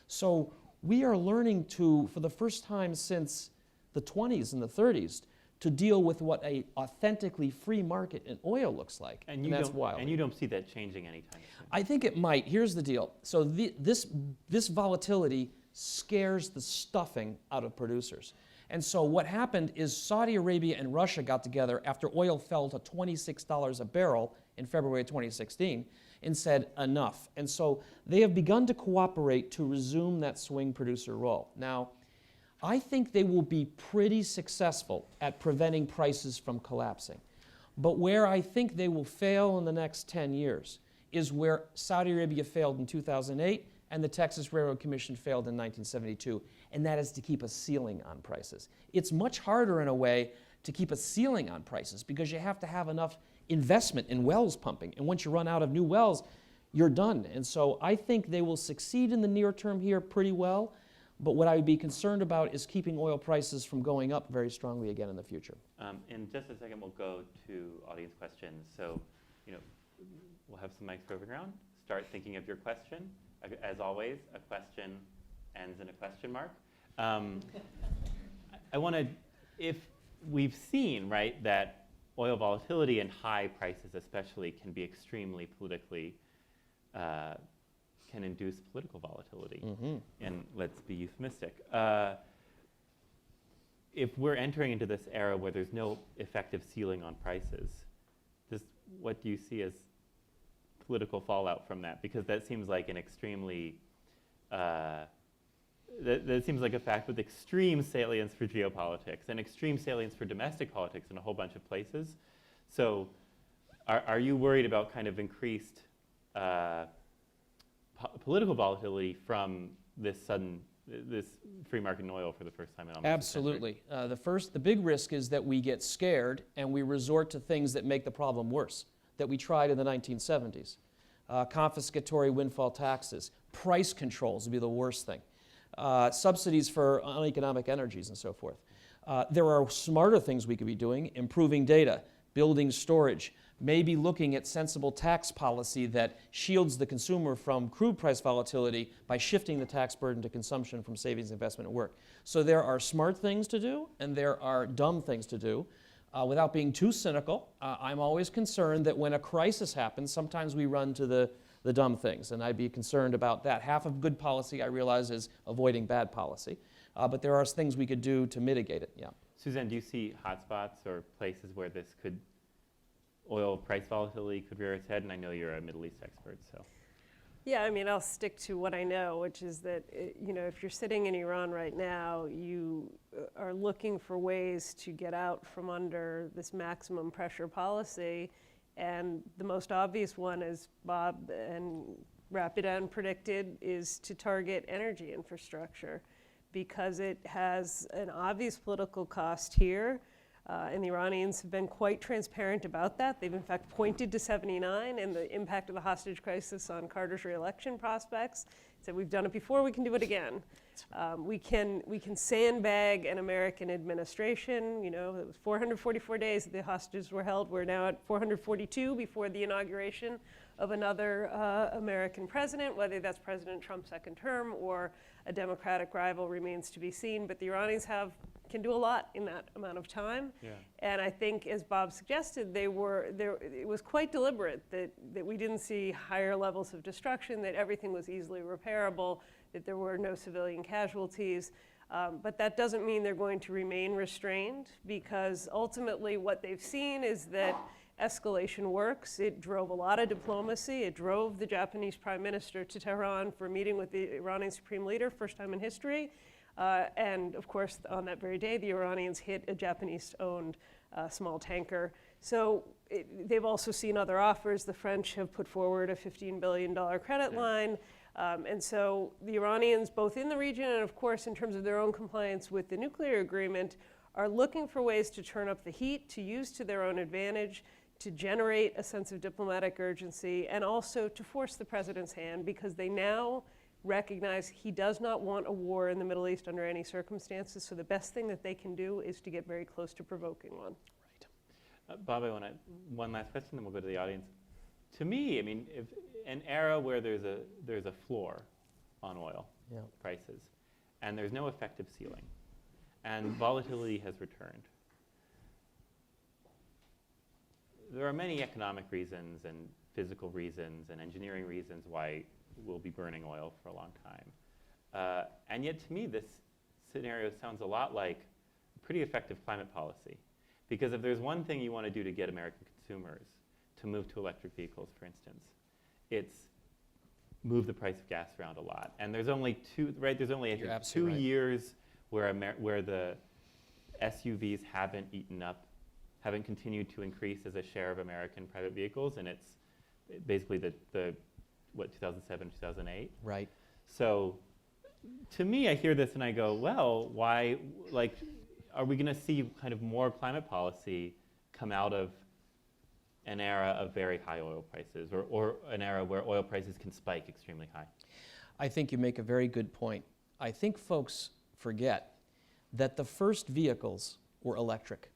So we are learning to, for the first time since the 20s and the 30s, to deal with what a authentically free market in oil looks like. And that's wild. And you don't see that changing anytime soon. I think it might. Here's the deal. So this volatility scares the stuffing out of producers. And so what happened is Saudi Arabia and Russia got together after oil fell to $26 a barrel in February of 2016 and said enough. And so they have begun to cooperate to resume that swing producer role. Now, I think they will be pretty successful at preventing prices from collapsing. But where I think they will fail in the next 10 years is where Saudi Arabia failed in 2008 and the Texas Railroad Commission failed in 1972, and that is to keep a ceiling on prices. It's much harder in a way to keep a ceiling on prices because you have to have enough investment in wells pumping, and once you run out of new wells, you're done. And so I think they will succeed in the near term here pretty well. But what I would be concerned about is keeping oil prices from going up very strongly again in the future. In just a second, we'll go to audience questions. So, we'll have some mics roving around. Start thinking of your question. As always, a question ends in a question mark. I want to, if we've seen, right, that oil volatility and high prices especially can be extremely politically can induce political volatility. Mm-hmm. And let's be euphemistic. If we're entering into this era where there's no effective ceiling on prices, what do you see as political fallout from that? Because that seems like an extremely, that seems like a fact with extreme salience for geopolitics and extreme salience for domestic politics in a whole bunch of places. So are you worried about kind of increased political volatility from this free market in oil for the first time in almost Absolutely. The big risk is that we get scared and we resort to things that make the problem worse, that we tried in the 1970s. Confiscatory windfall taxes, price controls would be the worst thing. Subsidies for uneconomic energies and so forth. There are smarter things we could be doing, improving data, building storage, maybe looking at sensible tax policy that shields the consumer from crude price volatility by shifting the tax burden to consumption from savings, investment, and work. So there are smart things to do, and there are dumb things to do. Without being too cynical, I'm always concerned that when a crisis happens, sometimes we run to the dumb things, and I'd be concerned about that. Half of good policy, I realize, is avoiding bad policy, but there are things we could do to mitigate it, yeah. Suzanne, do you see hotspots or places where oil price volatility could rear its head? And I know you're a Middle East expert, so. Yeah, I mean, I'll stick to what I know, which is that, if you're sitting in Iran right now, you are looking for ways to get out from under this maximum pressure policy. And the most obvious one, as Bob and Rapidan predicted, is to target energy infrastructure because it has an obvious political cost here. And the Iranians have been quite transparent about that. They've in fact pointed to 79 and the impact of the hostage crisis on Carter's re-election prospects. Said we've done it before, we can do it again. We can sandbag an American administration. You know, it was 444 days that the hostages were held. We're now at 442 before the inauguration of another American president. Whether that's President Trump's second term or a Democratic rival remains to be seen. But the Iranians can do a lot in that amount of time. Yeah. And I think, as Bob suggested, it was quite deliberate that we didn't see higher levels of destruction, that everything was easily repairable, that there were no civilian casualties. But that doesn't mean they're going to remain restrained, because ultimately what they've seen is that escalation works. It drove a lot of diplomacy. It drove the Japanese prime minister to Tehran for a meeting with the Iranian supreme leader, first time in history. And of course, on that very day, the Iranians hit a Japanese-owned small tanker. So they've also seen other offers. The French have put forward a $15 billion credit line. And so the Iranians, both in the region and of course in terms of their own compliance with the nuclear agreement, are looking for ways to turn up the heat, to use to their own advantage, to generate a sense of diplomatic urgency, and also to force the president's hand, because they now recognize he does not want a war in the Middle East under any circumstances. So the best thing that they can do is to get very close to provoking one. Right. Bob, I want one last question, then we'll go to the audience. To me, I mean, if an era where there's a floor on oil prices, and there's no effective ceiling, and volatility has returned, there are many economic reasons and physical reasons and engineering reasons why we'll be burning oil for a long time. And yet, to me, this scenario sounds a lot like a pretty effective climate policy. Because if there's one thing you want to do to get American consumers to move to electric vehicles, for instance, it's move the price of gas around a lot. And there's only there's only 2 years where the SUVs haven't continued to increase as a share of American private vehicles, and it's basically the 2007, 2008. Right. So to me, I hear this and I go, well, why, are we going to see kind of more climate policy come out of an era of very high oil prices, or an era where oil prices can spike extremely high? I think you make a very good point. I think folks forget that the first vehicles were electric.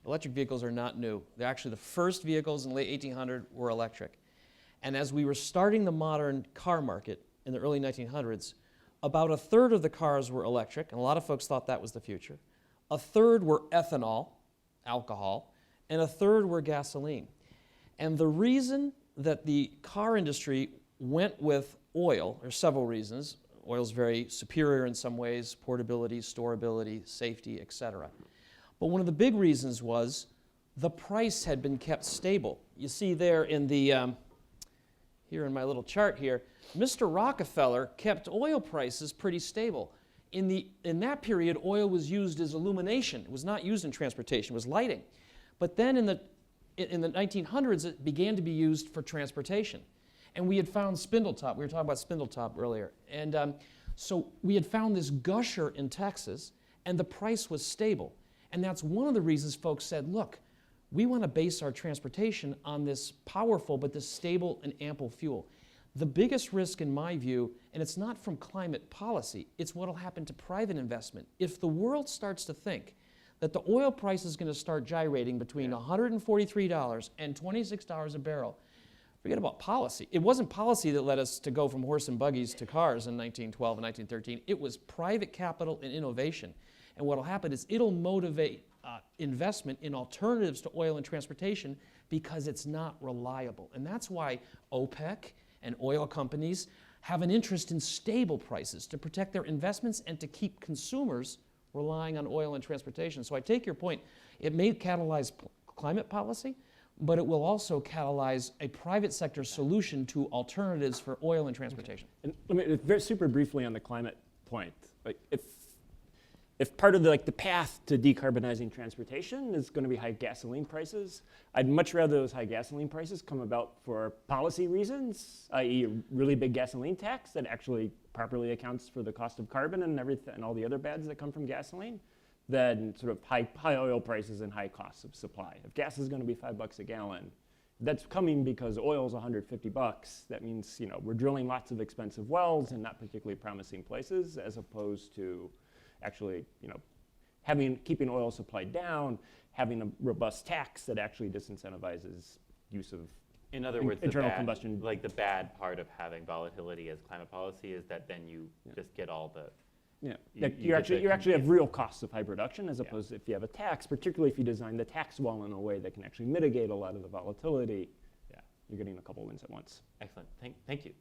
Electric vehicles are not new. They're actually the first vehicles in the late 1800s were electric. And as we were starting the modern car market in the early 1900s, about a third of the cars were electric, and a lot of folks thought that was the future. A third were ethanol, alcohol, and a third were gasoline. And the reason that the car industry went with oil, there are several reasons. Oil's very superior in some ways: portability, storability, safety, etc. But one of the big reasons was the price had been kept stable. You see there in the here in my little chart here, Mr. Rockefeller kept oil prices pretty stable. In that period, oil was used as illumination. It was not used in transportation, it was lighting. But then in the 1900s, it began to be used for transportation. And we had found Spindletop. We were talking about Spindletop earlier. And so we had found this gusher in Texas, and the price was stable. And that's one of the reasons folks said, look, we want to base our transportation on this powerful but this stable and ample fuel. The biggest risk, in my view, and it's not from climate policy, it's what will happen to private investment. If the world starts to think that the oil price is going to start gyrating between $143 and $26 a barrel, forget about policy. It wasn't policy that led us to go from horse and buggies to cars in 1912 and 1913. It was private capital and innovation. And what will happen is it'll motivate investment in alternatives to oil and transportation because it's not reliable. And that's why OPEC and oil companies have an interest in stable prices to protect their investments and to keep consumers relying on oil and transportation. So I take your point. It may catalyze climate policy, but it will also catalyze a private sector solution to alternatives for oil and transportation. And let me, very super briefly on the climate point. if part of the path to decarbonizing transportation is going to be high gasoline prices, I'd much rather those high gasoline prices come about for policy reasons, i.e. a really big gasoline tax that actually properly accounts for the cost of carbon and everything and all the other bads that come from gasoline, than sort of high oil prices and high costs of supply. If gas is going to be $5 a gallon, that's coming because oil's 150 bucks. That means, you know, we're drilling lots of expensive wells in not particularly promising places, as opposed to actually, you know, keeping oil supply down, having a robust tax that actually disincentivizes use of In other words, internal the bad, combustion. like the bad part of having volatility as climate policy is that then you just get all the. Yeah, You you get actually the- have real costs of high production, as Yeah. opposed to if you have a tax, particularly if you design the tax wall in a way that can actually mitigate a lot of the volatility. Yeah. You're getting a couple wins at once. Excellent. Thank you.